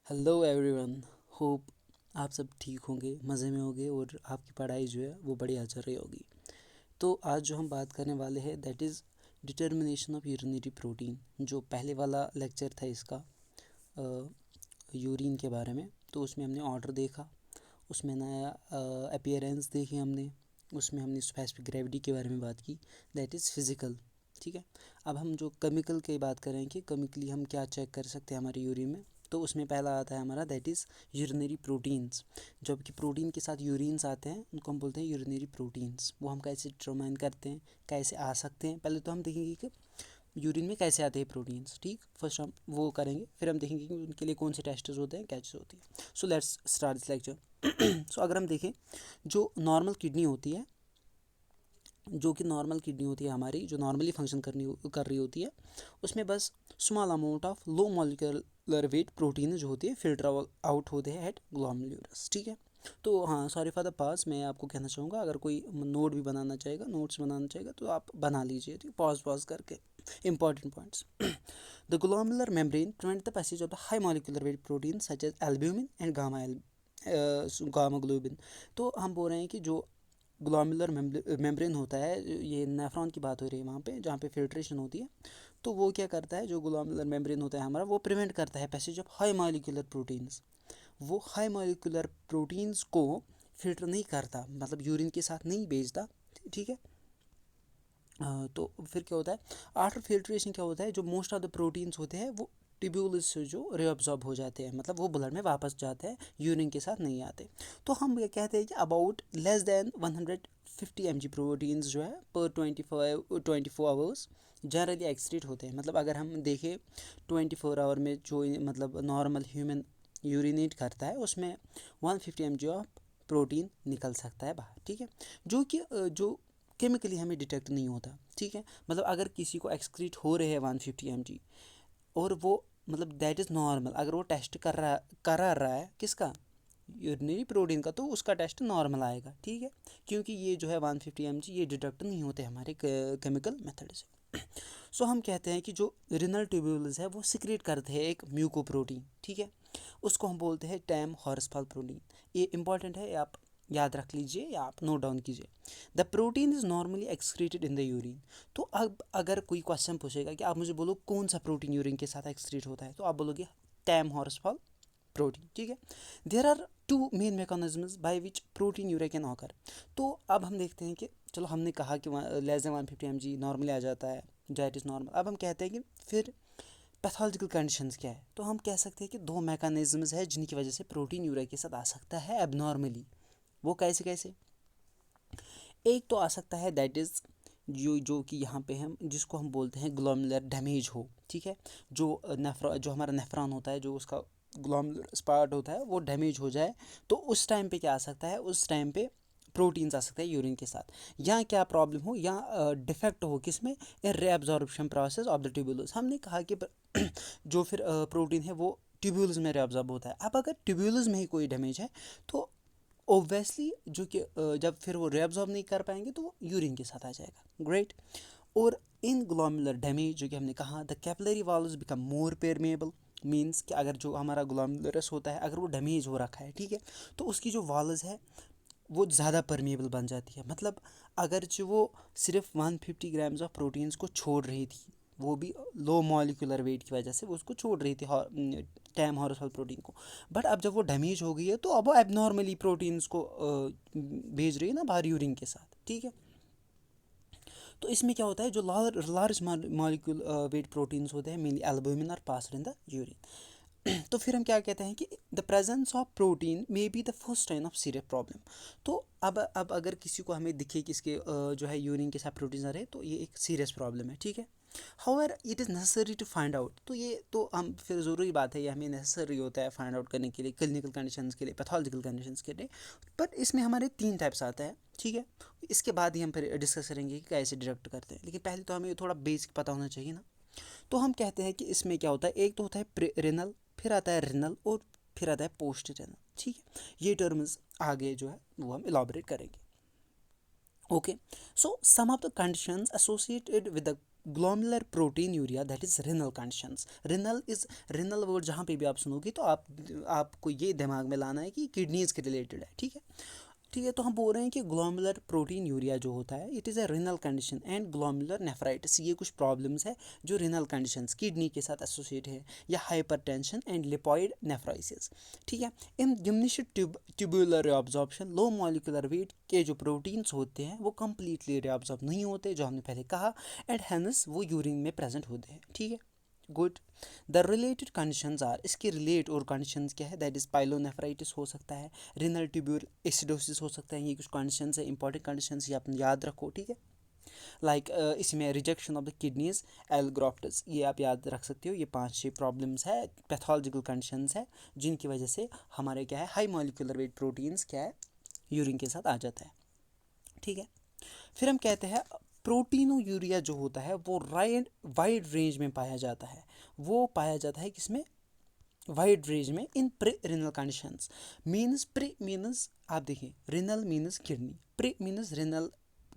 Hello everyone. Hope आप सब ठीक होंगे, मज़े में होंगे और आपकी पढ़ाई जो है वो बढ़िया चल रही होगी। तो आज जो हम बात करने वाले हैं that is determination of urinary protein. जो पहले वाला लेक्चर था इसका यूरिन के बारे में, तो उसमें हमने ऑर्डर देखा, उसमें नया अपीयरेंस देखी हमने, उसमें हमने स्पेसिफिक ग्रेविटी के बारे में बात की, दैट इज़ फिज़िकल। ठीक है। अब हम जो केमिकल की बात करें कि केमिकली हम क्या चेक कर सकते हैं हमारे यूरिन में, तो उसमें पहला आता है हमारा दैट इज़ यूरिनरी प्रोटीन्स। जबकि प्रोटीन के साथ यूरिन्स आते हैं उनको हम बोलते हैं यूरिनरी प्रोटीन्स। वो हम कैसे डिटरमाइन करते हैं, कैसे आ सकते हैं, पहले तो हम देखेंगे कि यूरिन में कैसे आते हैं प्रोटीन्स। ठीक, फर्स्ट हम वो करेंगे, फिर हम देखेंगे कि उनके लिए कौन से टेस्ट होते हैं, क्या चीज़ होती है। So let's start this lecture. So अगर हम देखें, जो नॉर्मल किडनी होती है, जो कि नॉर्मल किडनी होती है हमारी, जो नॉर्मली फंक्शन कर रही होती है, उसमें बस small amount of low molecular weight protein जो होती है फिल्टर आउट होते हैं एट ग्लोमेरुलस। ठीक है। तो हाँ, सॉरी फॉर द पास, मैं आपको कहना चाहूँगा अगर कोई नोट्स बनाना चाहेगा तो आप बना लीजिए, ठीक, पॉज करके important points. The glomerular membrane prevent the passage of the high molecular weight protein such as albumin and gamma globulin. तो हम बोल रहे हैं कि जो ग्लोमेरुलर मेम्ब्रेन होता है, ये नेफ्रॉन की बात हो रही है वहाँ पे जहाँ पे फिल्ट्रेशन होती है, तो वो क्या करता है, जो ग्लोमेरुलर मेम्ब्रेन होता है हमारा, वो प्रिवेंट करता है passage of high molecular proteins. वो हाई मॉलिक्यूलर प्रोटीन्स को फिल्टर नहीं करता, मतलब यूरिन के साथ नहीं भेजता। ठीक है। तो फिर क्या होता है, आफ्टर फिल्ट्रेशन क्या होता है, जो मोस्ट ऑफ द प्रोटीन्स होते हैं वो ट्यूब्यूल्स से जो रिअब्जॉर्ब हो जाते हैं, मतलब वो ब्लड में वापस जाते हैं, यूरिन के साथ नहीं आते। तो हम ये कहते हैं कि about less than 150 mg proteins जो है पर 24 आवर्स जनरली एक्सक्रीट होते हैं। मतलब अगर हम देखें 24 आवर में जो मतलब नॉर्मल ह्यूमन यूरिनेट करता है उसमें 150 mg ऑफ प्रोटीन निकल सकता है बाहर। ठीक है। जो कि जो केमिकली हमें डिटेक्ट नहीं होता। ठीक है। मतलब अगर किसी को एक्सक्रीट हो रहे हैं 150 mg और वो मतलब दैट इज़ नॉर्मल, अगर वो टेस्ट करा रहा है किसका, यूरिनरी प्रोटीन का, तो उसका टेस्ट नॉर्मल आएगा। ठीक है। क्योंकि ये जो है 150 mg ये डिटेक्ट नहीं होते हमारे केमिकल मेथड से। सो हम कहते हैं कि जो रिनल ट्यूब्यूल्स है वो सिक्रेट करते हैं एक म्यूकोप्रोटीन। ठीक है। उसको हम बोलते हैं टैम हॉर्सफॉल प्रोटीन। ये इंपॉर्टेंट है, आप याद रख लीजिए या आप नोट डाउन कीजिए। The protein is normally excreted in the urine. तो अब अगर कोई क्वेश्चन पूछेगा कि आप मुझे बोलो कौन सा प्रोटीन यूरिन के साथ एक्सक्रीट होता है, तो आप बोलोगे टैम हॉर्सफॉल प्रोटीन। ठीक है। There are two main mechanisms by which proteinuria can occur. तो अब हम देखते हैं कि चलो हमने कहा कि लेस देन 150 mg नॉर्मली आ जाता है, दैट इज़ नॉर्मल। अब हम कहते हैं कि फिर पैथोलॉजिकल कंडीशंस क्या है, तो हम कह सकते हैं कि दो मैकेनिज्म्स है जिनकी वजह से प्रोटीन यूरिया के साथ आ सकता है एबनॉर्मली। वो कैसे कैसे, एक तो आ सकता है दैट इज़ जो कि यहाँ पे हम जिसको हम बोलते हैं ग्लोमेरुलर डैमेज हो। ठीक है। जो हमारा नेफ्रॉन होता है, जो उसका ग्लोमेरुलर पार्ट होता है वो डैमेज हो जाए, तो उस टाइम पे क्या आ सकता है, उस टाइम पे प्रोटीन्स आ सकते हैं यूरिन के साथ। या क्या प्रॉब्लम हो, या डिफेक्ट हो किसमें, in reabsorption process of the tubules. हमने कहा कि जो फिर प्रोटीन है वो ट्यूब्यूल्स में रीअब्जॉर्ब होता है। अब अगर ट्यूब्यूल्स में ही कोई डैमेज है तो ओब्वियसली जो कि जब फिर वो रेअब्जॉर्ब नहीं कर पाएंगे तो वो यूरिन के साथ आ जाएगा। ग्रेट। और इन ग्लोमेरुलर डैमेज जो कि हमने कहा the capillary valves become more permeable. Means कि अगर जो हमारा ग्लोमेरुलस होता है अगर वो डैमेज हो रखा है, ठीक है, तो उसकी जो वॉल्व्स है वो ज़्यादा परमेएबल बन जाती है। मतलब अगर जो वो सिर्फ 150 ग्राम्स ऑफ प्रोटीन्स को छोड़ रही थी, वो भी लो मॉलिक्यूलर वेट की वजह से वो उसको छोड़ रही थी टैम हॉर्सफॉल प्रोटीन को, बट अब जब वो डैमेज हो गई है तो अब वो एबनॉर्मली प्रोटीन्स को भेज रही है ना बाहर यूरिन के साथ। ठीक है। तो इसमें क्या होता है, जो लार्ज मॉलिक्यूल वेट प्रोटीन्स होते हैं mainly albumin are passed in the urine. तो फिर हम क्या कहते हैं कि the presence of protein may be the first sign of serious problem. तो अब अगर किसी को हमें दिखे कि इसके जो है यूरिन के साथ प्रोटीन आ रहे हैं तो ये एक सीरियस प्रॉब्लम है। ठीक है। However it is necessary to find out, तो ये तो हम फिर ज़रूरी बात है, ये हमें नेसेसरी होता है फाइंड आउट करने के लिए, क्लिनिकल कंडीशंस के लिए, पैथोलॉजिकल कंडीशंस के लिए। बट इसमें हमारे 3 टाइप्स आता है। ठीक है। इसके बाद ही हम फिर डिस्कस करेंगे कि कैसे डिडक्ट करते हैं, लेकिन पहले तो हमें थोड़ा बेसिक पता होना चाहिए ना। तो हम कहते हैं कि इसमें क्या होता है, एक तो होता है रेनल, फिर आता है रेनल और फिर आता है पोस्ट रेनल। ठीक है। ये टर्म्स आगे जो है वो हम इलाबोरेट करेंगे। Okay. So some of the conditions associated with the glomerular proteinuria that is renal conditions. Renal word जहाँ पे भी आप सुनोगे तो आपको ये दिमाग में लाना है कि किडनीज के रिलेटेड है, ठीक है। तो हम बोल रहे हैं कि ग्लोमेरुलर प्रोटीन यूरिया जो होता है it is a renal condition and glomerular nephritis, ये कुछ प्रॉब्लम्स है जो रिनल कंडीशंस किडनी के साथ एसोसिएट है, या हाइपरटेंशन एंड लिपॉइड नेफ्रोसिस, ठीक है। In diminished tubular reabsorption, low molecular weight के जो प्रोटीन्स होते हैं वो कम्प्लीटली रिअब्जॉर्ब नहीं होते, जो हमने पहले कहा, एंड हेंस वो यूरिन में प्रेजेंट होते हैं, ठीक है। Good. The related conditions are, इसके रिलेट और कंडीशंस क्या है, दैट इज पाइलोनेफ्राइटिस हो सकता है, रिनल ट्यूब्यूल एसिडोसिस हो सकता है, ये कुछ कंडीशंस है, इंपॉर्टेंट कंडीशंस, ये आप याद रखो, ठीक है। लाइक इसमें रिजेक्शन ऑफ द किडनीज एलग्राफ्टस, ये आप याद रख सकते हो, ये 5-6 प्रॉब्लम्स है, पैथोलॉजिकल कंडीशंस है जिनकी वजह से हमारे क्या है हाई मॉलिक्यूलर वेट प्रोटीन्स क्या है यूरिन के साथ आ जाता है, ठीक है। फिर हम कहते हैं प्रोटीनो यूरिया जो होता है वो वाइड रेंज में पाया जाता है, वो पाया जाता है किसमें, वाइड रेंज में, इन pre renal conditions. Pre means आप देखिए, renal means kidney, pre means renal,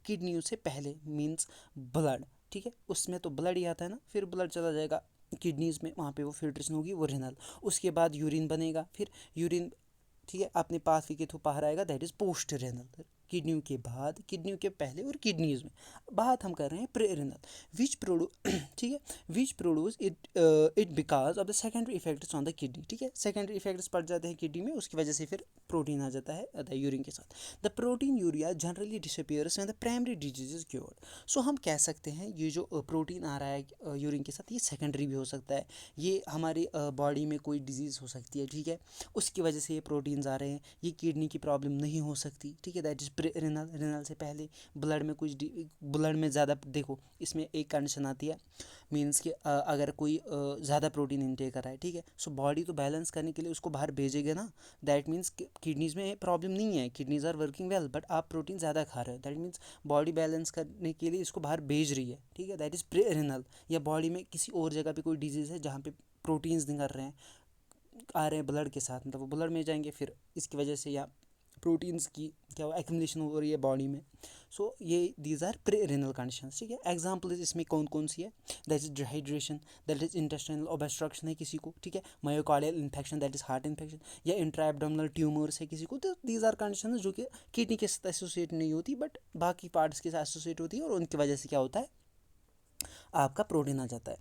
kidney से पहले मीन्स ब्लड, ठीक है, उसमें तो ब्लड ही आता है ना, फिर ब्लड चला जाएगा किडनीज में, वहाँ पे वो फिल्ट्रेशन होगी, वो रिनल, उसके बाद यूरिन बनेगा, फिर यूरिन, ठीक है, अपने पाथवे के थ्रू बाहर आएगा, दैट इज पोस्ट रेनल, किडनियों के बाद, किडनियों के पहले और किडनीज में। बात हम कर रहे हैं प्री रेनल, विच प्रोड्यूस ठीक है, which produce it because of the secondary effects on the kidney, ठीक है, सेकेंडरी इफेक्ट्स पड़ जाते हैं किडनी में, उसकी वजह से फिर प्रोटीन आ जाता है द यूरिन के साथ। The proteinuria generally disappears when the primary disease is cured. So हम कह सकते हैं ये जो प्रोटीन आ रहा है यूरिन के साथ, ये सेकेंडरी भी हो सकता है, ये हमारी बॉडी में कोई डिजीज़ हो सकती है, ठीक है, उसकी वजह से ये प्रोटीन्स आ रहे हैं, ये किडनी की प्रॉब्लम नहीं हो सकती, ठीक है, दैट इज रिनल से पहले ब्लड में कुछ ब्लड में ज़्यादा, देखो इसमें एक कंडीशन आती है, मीन्स कि अगर कोई ज़्यादा प्रोटीन इनटेक कर रहा है, ठीक है, सो बॉडी तो बैलेंस करने के लिए उसको बाहर भेजेगा ना, दैट मीन्स किडनीज में प्रॉब्लम नहीं है, kidneys are working well, but आप प्रोटीन ज़्यादा खा रहे हो, दैट मीन्स बॉडी बैलेंस करने के लिए इसको बाहर भेज रही है, ठीक है, दैट इज़ प्री रिनल। या बॉडी में किसी और जगह पे कोई डिजीज़ है जहाँ पे प्रोटीन्स नहीं कर रहे हैं, आ रहे हैं ब्लड के साथ, मतलब वो ब्लड में जाएंगे, फिर इसकी वजह से या प्रोटीन्स की क्या हो एक्यूमुलेशन हो रही है बॉडी में, सो ये these are pre renal conditions, ठीक है। एग्जांपल इसमें कौन कौन सी है, that is dehydration, that is intestinal obstruction है किसी को, ठीक है, myocardial infection that is heart infection, या इंट्रा एब्डोमिनल ट्यूमर्स है किसी को, तो दीज आर कंडीशन जो कि किडनी के साथ एसोसिएट नहीं होती बट बाकी पार्ट्स के साथ एसोसिएट होती है, और उनकी वजह से क्या होता है, आपका प्रोटीन आ जाता है।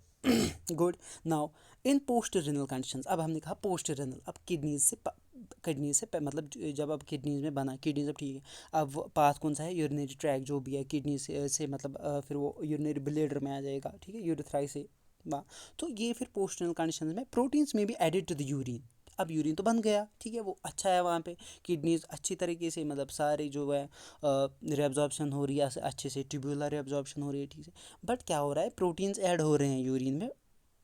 Good. Now in post renal conditions, अब हमने कहा पोस्ट रिनल, अब किडनी से मतलब जब अब किडनीज में बना, किडनी जब ठीक है, अब पाथ कौन सा है, यूरिनरी ट्रैक जो भी है किडनी से मतलब फिर वो यूरिनरी ब्लेडर में आ जाएगा, ठीक है, यूरिथ्राई से बा, तो ये फिर पोस्ट रिनल कंडीशंस में प्रोटीन्स में भी एडिड टू द यूरिन, अब यूरिन तो बन गया, ठीक है, वो अच्छा है, वहाँ पे किडनीज अच्छी तरीके से मतलब सारे जो है रिएब्जॉर्प्शन हो रही है अच्छे से, ट्यूबुलर रिएब्जॉर्प्शन हो रही है ठीक से, बट क्या हो रहा है, प्रोटीन्स ऐड हो रहे हैं यूरिन में,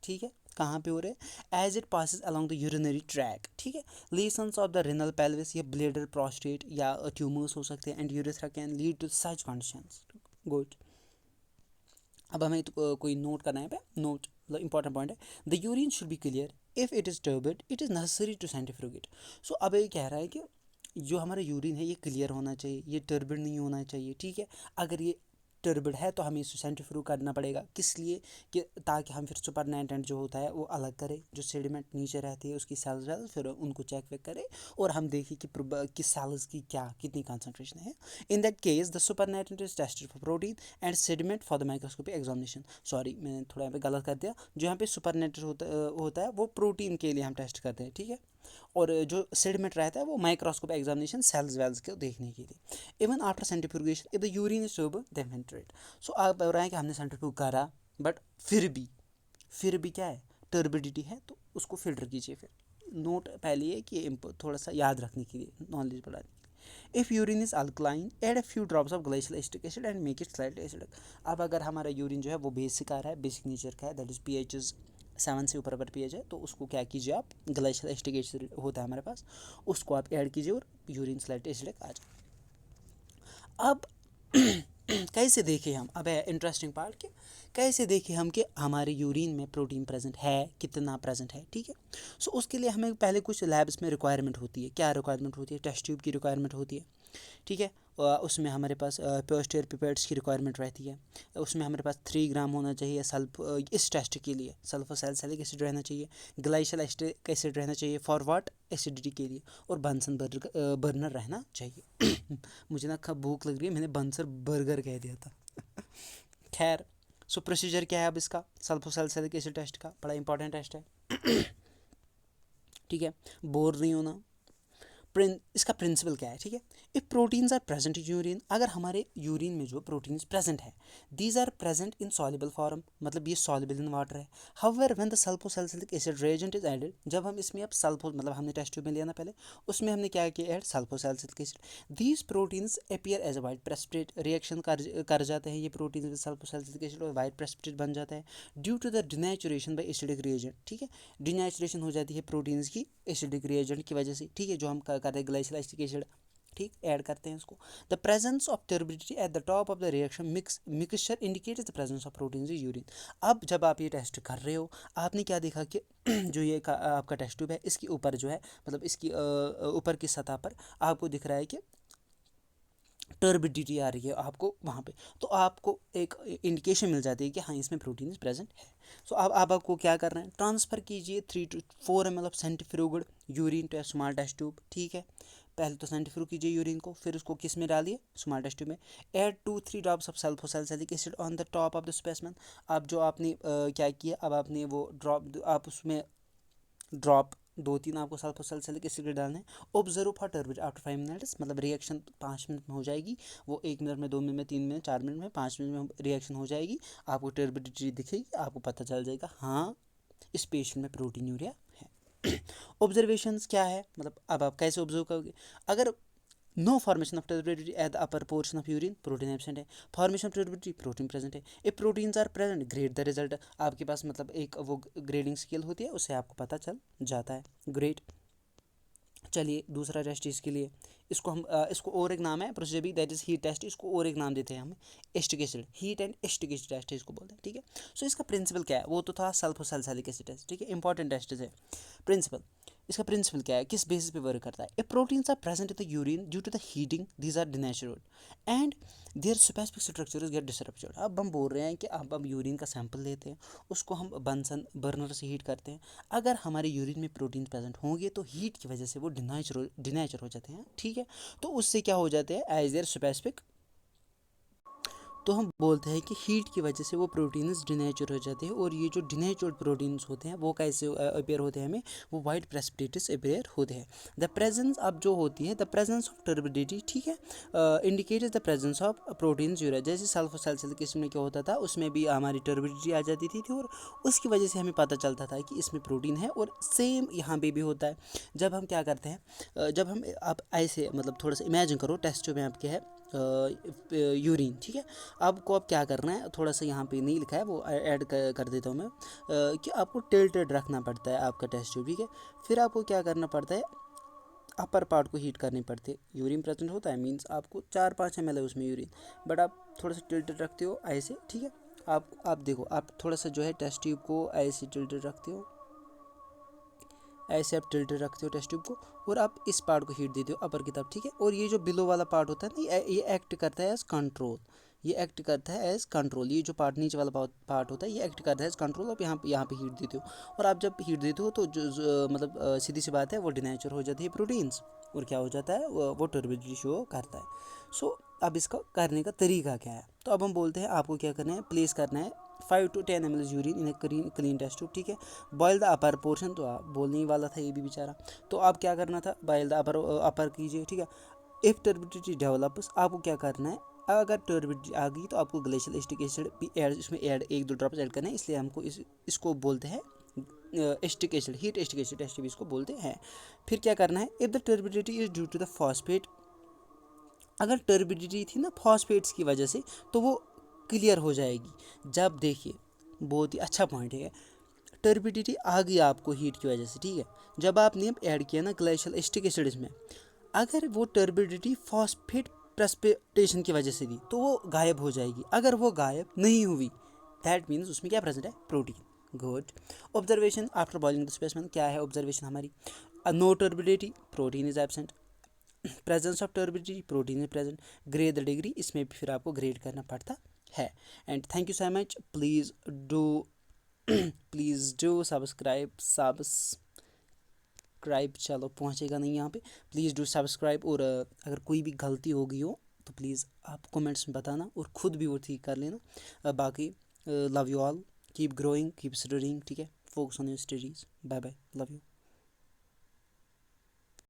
ठीक है, कहाँ पे हो रहे हैं, as it passes along the urinary tract, ठीक है, lesions of the renal pelvis या ब्लेडर प्रोस्टेट या ट्यूमर्स हो सकते हैं, and urethra can lead to such conditions. Good. अब हमें कोई नोट करना है पे नोट, मतलब इंपॉर्टेंट पॉइंट है, the urine should be clear, if it is turbid it is necessary to centrifugate. So अब ये कह रहा है कि जो हमारा यूरिन है ये क्लियर होना चाहिए, ये टर्बिड नहीं होना चाहिए, ठीक है, अगर ये टर्बिड है तो हमें इसे सेंट्रीफ्यूग करना पड़ेगा, किस लिए कि ताकि हम फिर सुपरनेटेंट जो होता है वो अलग करें, जो सेडिमेंट नीचे रहती है उसकी सेल्स वेल्स, फिर उनको चेक वेक करें और हम देखें कि सेल्स की क्या कितनी कंसंट्रेशन है। In that case the supernatant is tested for protein and sediment for the microscopic examination. Sorry मैंने थोड़ा यहाँ पे गलत कर दिया, जो यहाँ पे सुपरनेटेंट होता है वो प्रोटीन के लिए हम टेस्ट करते हैं, ठीक है, और जो सेडिमेंट रहता है वो माइक्रोस्कोप एग्जामिनेशन सेल्स वेल्स को देखने के लिए। Even after centrifugation if the urine is sober then filtrate. So आप बोल रहे हैं कि हमने सेंट्रीफ्यूग करा बट फिर भी क्या है, टर्बिडिटी है, तो उसको फिल्टर कीजिए। फिर नोट पहले है कि थोड़ा सा याद रखने के लिए, नॉलेज बढ़ाने के लिए। If urine is alkaline add a few drops of glacial acetic acid and make it slightly acidic. अब अगर हमारा यूरिन जो है वो बेसिक आ रहा है, बेसिक नेचर का है, दैट इज पीएच इज 7 से ऊपर अगर पीएच है तो उसको क्या कीजिए, आप ग्लेशियल एसिटिक एसिड होता है हमारे पास, उसको आप ऐड कीजिए और यूरिन स्लाइटली एसिडिक आ जाए। अब कैसे देखें हम, अब है इंटरेस्टिंग पार्ट कि कैसे देखें हम कि हमारे यूरिन में प्रोटीन प्रेजेंट है, कितना प्रेजेंट है, ठीक है। सो उसके लिए हमें पहले कुछ लैब्स में रिक्वायरमेंट होती है, क्या रिक्वायरमेंट होती है, टेस्ट ट्यूब की रिक्वायरमेंट होती है, ठीक है। उसमें हमारे पास पोस्टीरियर पिपेट्स की रिक्वायरमेंट रहती है। उसमें हमारे पास 3 ग्राम होना चाहिए इस टेस्ट के लिए सल्फोसैलिसिलिक एसिड रहना चाहिए, ग्लाइशियल एसिड रहना चाहिए फॉर व्हाट, एसिडिटी के लिए, और बंसन बर्नर रहना चाहिए। मुझे ना कब भूख लग रही है, मैंने बंसन बर्गर कह दिया था। खैर, सो प्रोसीजर क्या है अब इसका, सल्फोसैलिसिलिक एसिड टेस्ट का, बड़ा इंपॉर्टेंट टेस्ट है। ठीक है, बोर नहीं होना। इसका प्रिंसिपल क्या है, ठीक है। If proteins are present in urine, अगर हमारे यूरिन में जो प्रोटीन्स प्रेजेंट है, these are present in soluble form, मतलब ये सॉल्युबल इन वाटर है। However when the sulfosalicylic acid reagent is added, जब हम इसमें अब मतलब हमने टेस्ट ट्यूब में लिया ना पहले, उसमें हमने क्या किया add, sulfosalicylic acid. These proteins appear as a white precipitate, reaction कर जाते हैं ये प्रोटीन्स विद सल्फोसैलिसिलिक एसिड और वाइट प्रेसिपिटेट बन जाता है due to the denaturation by acidic reagent. ठीक है, डिनेचुरेशन हो जाती है प्रोटीन्स की एसिडिक रिएजेंट की वजह से। ठीक है, जो हम करते हैं ग्लाइसिल एसिड, ठीक, ऐड करते हैं इसको। The presence of turbidity at the top of the reaction mixture indicates the presence of proteins in urine. अब जब आप ये टेस्ट कर रहे हो, आपने क्या देखा कि जो ये आपका टेस्ट ट्यूब है, इसके ऊपर जो है, मतलब इसकी ऊपर की सतह पर आपको दिख रहा है कि टर्बिडिटी आ रही है आपको वहाँ पे, तो आपको एक इंडिकेशन मिल जाती है कि हाँ इसमें प्रोटीन प्रेजेंट है। सो अब आपको क्या करना है, ट्रांसफ़र कीजिए 3 to 4 ml of centrifugal urine to a small test tube. ठीक है, पहले तो सेंट्रीफ्यूग कीजिए यूरिन को, फिर उसको किस में डालिए, स्मॉल टेस्ट ट्यूब में। Add 2-3 drops of sulfosalicylic acid on the top of the specimen. अब जो आपने क्या किया, अब आपने वो ड्रॉप, आप उसमें ड्रॉप 2-3 आपको सल्फोसैलिसिलिक एसिड के डालने हैं। Observe for turbidity after 5 minutes, मतलब रिएक्शन 5 मिनट में हो जाएगी, वो 1 मिनट में, 2 मिनट में, 3 मिनट, 4 मिनट में, 5 मिनट में रिएक्शन हो जाएगी। आपको टर्बिडिटी दिखेगी, आपको पता चल जाएगा हाँ इस पेशेंट में प्रोटीन यूरिया है। ऑब्जर्वेशंस क्या है, मतलब अब आप कैसे ऑब्जर्व करोगे, अगर no formation of turbidity at the upper portion of urine, protein absent है। Formation of turbidity, protein present है। If proteins are present, grade the result, आपके पास मतलब एक वो ग्रेडिंग स्केल होती है, उससे आपको पता चल जाता है। ग्रेट, चलिए दूसरा टेस्ट इसके लिए, इसको हम इसको और एक नाम है प्रोसीजर भी, दैट इज हीट टेस्ट, इसको और एक नाम देते हैं हम, acetic acid, heat and acetic acid test इसको बोलते हैं। ठीक है, सो इसका प्रिंसिपल क्या है, वो तो था सल्फोसैलिसिलिक एसिड टेस्ट। ठीक है, इंपॉर्टेंट टेस्ट है। प्रिंसिपल, इसका प्रिंसिपल क्या है, किस बेसिस पे वर्क करता है। A proteins are present in the urine due to the heating, these are denaturate and their specific structures get disrupted. अब हम बोल रहे हैं कि अब यूरिन का सैंपल लेते हैं, उसको हम बंसन बर्नर से हीट करते हैं। अगर हमारे यूरिन में प्रोटीन प्रेजेंट होंगे तो हीट की वजह से वो डिनेचर हो जाते हैं। ठीक है, तो उससे क्या हो जाते हैं, एज देयर स्पेसिफिक, तो हम बोलते हैं कि हीट की वजह से वो प्रोटीन्स डिनेचर हो जाते हैं, और ये जो डिनेचर्ड प्रोटीन्स होते हैं वो कैसे अपेयर होते हैं हमें, वो वाइट प्रेसिपिटेट्स अपेयर होते हैं। द प्रेजेंस अब जो होती है, द प्रेजेंस ऑफ टर्बिडिटी, ठीक है, indicates the presence of proteins urea. जैसे सल्फोसैलिसिलिक एसिड में क्या होता था, उसमें भी हमारी टर्बिडिटी आ जाती थी, और उसकी वजह से हमें पता चलता था कि इसमें प्रोटीन है, और सेम यहाँ पे भी होता है। जब हम क्या करते हैं, जब हम आप ऐसे मतलब थोड़ा सा इमेजिन करो, टेस्ट में आपके है यूरिन, ठीक है। आपको अब क्या करना है, थोड़ा सा यहाँ पे नहीं लिखा है, वो ऐड कर देता हूँ मैं, कि आपको टिल्टेड रखना पड़ता है आपका टेस्ट ट्यूब। ठीक है, फिर आपको क्या करना पड़ता है, अपर पार्ट को हीट करनी पड़ती है। यूरिन प्रेजेंट होता है, मीन्स आपको 4-5 ml है उसमें यूरिन, बट आप थोड़ा सा टिल्टेड रखते हो ऐसे। ठीक है, आप देखो, आप थोड़ा सा जो है टेस्ट ट्यूब को ऐसे टिल्टेड रखते हो, ऐसे आप टिल्टेड रखते हो टेस्ट ट्यूब को, और आप इस पार्ट को हीट देते हो अपर की तरफ। ठीक है, और ये जो बिलो वाला पार्ट होता है ना, ये एक्ट करता है एज कंट्रोल, ये एक्ट करता है एज कंट्रोल। ये जो पार्ट नीचे वाला पार्ट होता है, ये एक्ट करता है एज कंट्रोल। आप यहाँ पे हीट देते हो, और आप जब हीट देते हो तो मतलब सीधी सी बात है, वो डिनेचर हो जाती है प्रोटीन्स, और क्या हो जाता है, वो टर्बिडिटी शो करता है। सो अब इसका करने का तरीका क्या है, तो अब हम बोलते हैं आपको क्या करना है, प्लेस करना है 5 to 10 ml urine in a clean test tube. ठीक है, बॉयल द अपर पोर्शन, तो आप बोलने ही वाला था ये भी बेचारा, तो आप क्या करना था, बॉयल द अपर कीजिए। ठीक है, इफ टर्बिडिटी डेवलप्स, आपको क्या करना है, अगर टर्बिडिटी आ गई तो आपको ग्लेशियल एसिटिक एसिड भी ऐड, इसमें ऐड 1-2 ड्रॉप्स ऐड करना है, इसलिए हमको इसको बोलते हैं acetic acid, heat acetic acid test भी इसको बोलते हैं। फिर क्या करना है, if the turbidity is due to the phosphate, अगर टर्बिडिटी थी ना फॉस्फेट्स की वजह से, तो वो क्लियर हो जाएगी। जब देखिए, बहुत ही अच्छा पॉइंट है, टर्बिडिटी आ गई आपको हीट की वजह से। ठीक है, जब आपने ऐड किया ना ग्लेशियल एसिटिक एसिड इसमें, अगर वो टर्बिडिटी फॉस्फेट प्रेसिपिटेशन की वजह से थी तो वो गायब हो जाएगी। अगर वो गायब नहीं हुई, दैट मीन्स उसमें क्या प्रेजेंट है, protein. Good. Observation after boiling the specimen, क्या है ऑब्जर्वेशन हमारी, no turbidity, protein is absent. Presence of turbidity, protein में प्रेजेंट, ग्रे द डिग्री, इसमें भी फिर आपको ग्रेड करना पड़ता है। And thank you so much, please do subscribe, चलो पहुँचेगा नहीं यहाँ पे, प्लीज़ डू सब्सक्राइब। और अगर कोई भी गलती हो गई हो तो प्लीज़ आप कमेंट्स में बताना और ख़ुद भी वो ठीक कर लेना। बाकी love you all, keep growing, keep studying, ठीक है, focus on your studies, bye bye, love you.